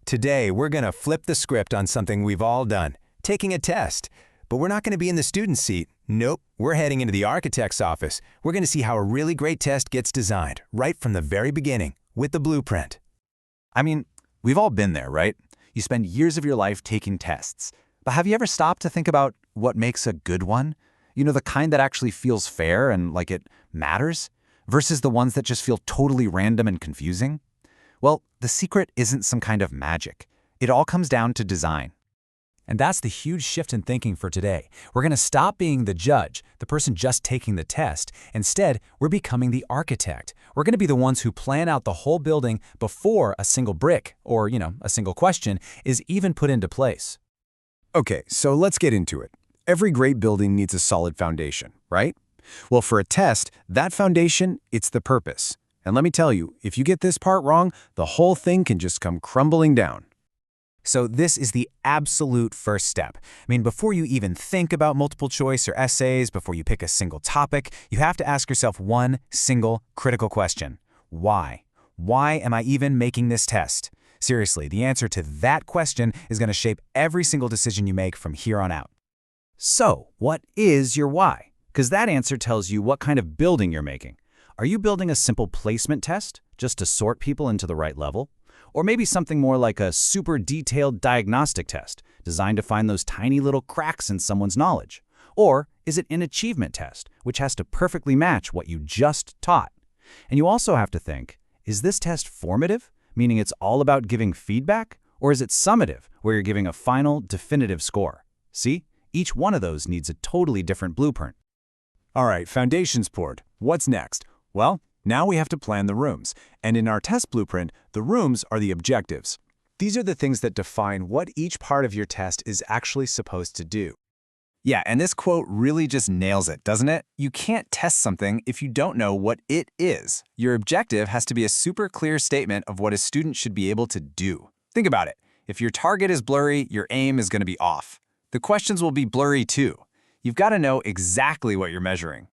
Today, we're going to flip the script on something we've all done, taking a test. But we're not going to be in the student seat. Nope, we're heading into the architect's office. We're going to see how a really great test gets designed, right from the very beginning, with the blueprint. I mean, we've all been there, right? You spend years of your life taking tests. But have you ever stopped to think about what makes a good one? You know, the kind that actually feels fair and like it matters, versus the ones that just feel totally random and confusing? Well, the secret isn't some kind of magic. It all comes down to design. And that's the huge shift in thinking for today. We're going to stop being the judge, the person just taking the test. Instead, we're becoming the architect. We're going to be the ones who plan out the whole building before a single brick or, a single question is even put into place. Okay, so let's get into it. Every great building needs a solid foundation, right? Well, for a test, that foundation, it's the purpose. And let me tell you, if you get this part wrong, the whole thing can just come crumbling down. So this is the absolute first step. Before you even think about multiple choice or essays, before you pick a single topic, you have to ask yourself one single critical question. Why? Why am I even making this test? Seriously, the answer to that question is going to shape every single decision you make from here on out. So, what is your why? Because that answer tells you what kind of building you're making. Are you building a simple placement test, just to sort people into the right level? Or maybe something more like a super detailed diagnostic test, designed to find those tiny little cracks in someone's knowledge? Or is it an achievement test, which has to perfectly match what you just taught? And you also have to think, is this test formative, meaning it's all about giving feedback? Or is it summative, where you're giving a final, definitive score? See, each one of those needs a totally different blueprint. All right, foundation's poured. What's next? Well, now we have to plan the rooms. And in our test blueprint, the rooms are the objectives. These are the things that define what each part of your test is actually supposed to do. Yeah, and this quote really just nails it, doesn't it? You can't test something if you don't know what it is. Your objective has to be a super clear statement of what a student should be able to do. Think about it. If your target is blurry, your aim is going to be off. The questions will be blurry too. You've got to know exactly what you're measuring.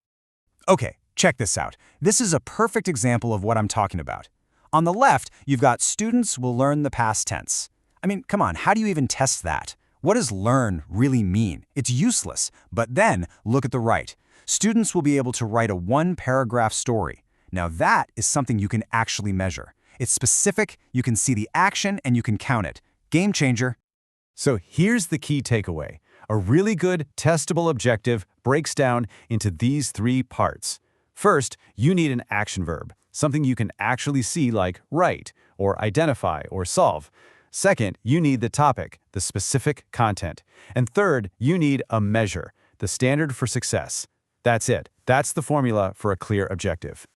Okay, check this out. This is a perfect example of what I'm talking about. On the left, you've got students will learn the past tense. Come on, how do you even test that? What does learn really mean? It's useless. But then, look at the right. Students will be able to write a one-paragraph story. Now that is something you can actually measure. It's specific, you can see the action, and you can count it. Game changer. So here's the key takeaway. A really good, testable objective breaks down into these three parts. First, you need an action verb, something you can actually see like write, or identify, or solve. Second, you need the topic, the specific content. And third, you need a measure, the standard for success. That's it. That's the formula for a clear objective.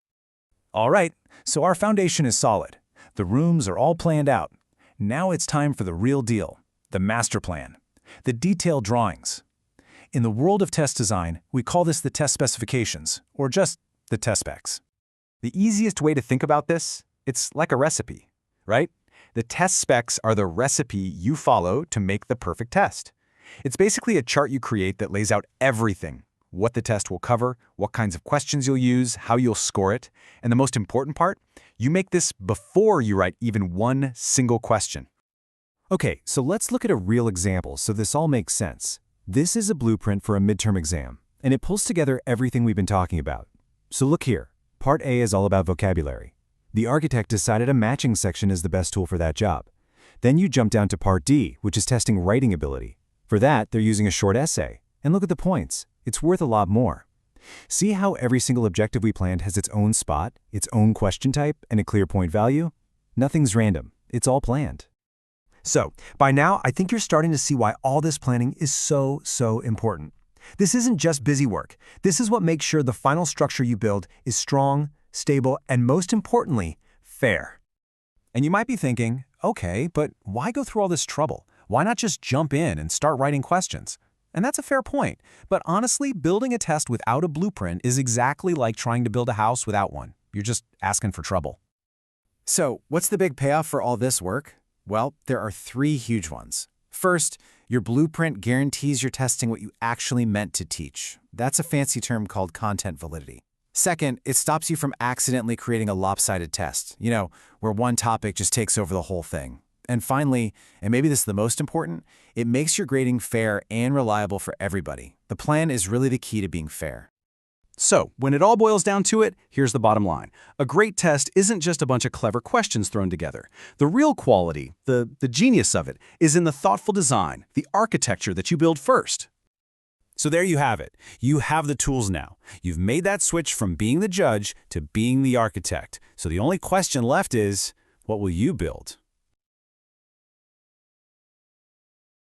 All right, so our foundation is solid. The rooms are all planned out. Now it's time for the real deal, the master plan, the detailed drawings. In the world of test design, we call this the test specifications, or just the test specs. The easiest way to think about this, it's like a recipe, right? The test specs are the recipe you follow to make the perfect test. It's basically a chart you create that lays out everything, what the test will cover, what kinds of questions you'll use, how you'll score it, and the most important part, you make this before you write even one single question. Okay, so let's look at a real example so this all makes sense. This is a blueprint for a midterm exam, and it pulls together everything we've been talking about. So look here. Part A is all about vocabulary. The architect decided a matching section is the best tool for that job. Then you jump down to Part D, which is testing writing ability. For that, they're using a short essay. And look at the points. It's worth a lot more. See how every single objective we planned has its own spot, its own question type, and a clear point value? Nothing's random. It's all planned. So, by now, I think you're starting to see why all this planning is so important. This isn't just busy work. This is what makes sure the final structure you build is strong, stable, and most importantly, fair. And you might be thinking, okay, but why go through all this trouble? Why not just jump in and start writing questions? And that's a fair point. But honestly, building a test without a blueprint is exactly like trying to build a house without one. You're just asking for trouble. So, what's the big payoff for all this work? Well, there are three huge ones. First, your blueprint guarantees you're testing what you actually meant to teach. That's a fancy term called content validity. Second, it stops you from accidentally creating a lopsided test, where one topic just takes over the whole thing. And finally, and maybe this is the most important, it makes your grading fair and reliable for everybody. The plan is really the key to being fair. So, when it all boils down to it, here's the bottom line. A great test isn't just a bunch of clever questions thrown together. The real quality, the genius of it, is in the thoughtful design, the architecture that you build first. So there you have it. You have the tools now. You've made that switch from being the judge to being the architect. So the only question left is, what will you build?